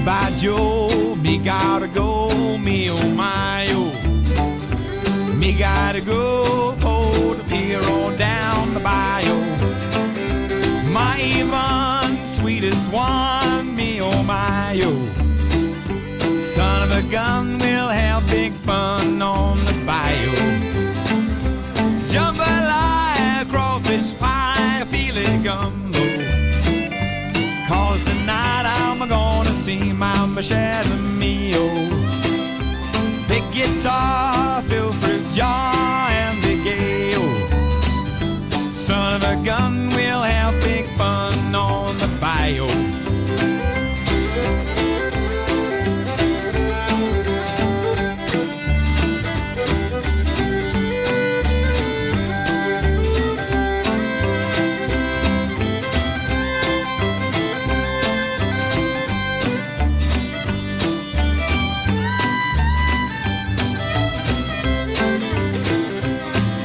By Joe, me gotta go, me oh my oh. Me gotta go, pull the pier on down the bayou. My even sweetest one, me oh my oh. Son of a gun, we'll have big fun on the bayou. Jambalaya, crawfish pie, feel it gumbo. 'Cause tonight I'm gonna see Mama Shazamio. Big guitar, fill fruit jar, and big ale. Son of a gun, we'll have big fun on the bayou.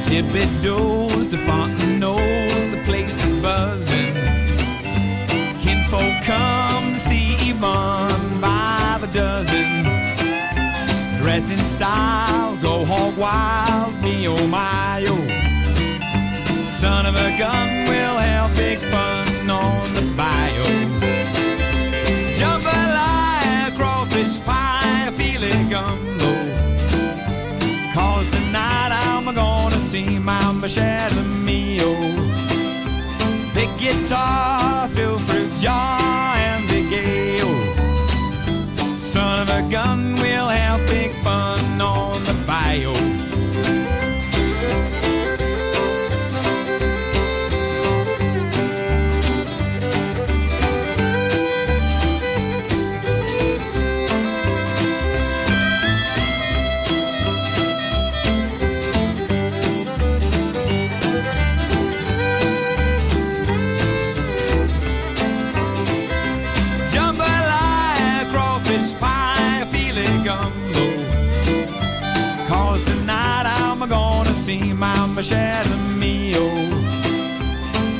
Thibodeau's, the Fontenot's, the place is buzzing. Kinfolk come to see Yvonne by the dozen. Dress in style, go hog wild, me oh my oh. Son of a gun, we'll have big fun on the bayou. Jambalaya, crawfish pie, feel it gumbo. 'Cause tonight I'm gonna see Mama Shazamio. Big guitar, fill fruit jar, and big ale. Son of a gun, we'll have big fun on the bayou. Jambalaya, crawfish pie, feel it gumbo. 'Cause tonight I'm gonna see Mama Shazamio.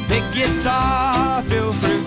Big guitar, fill fruit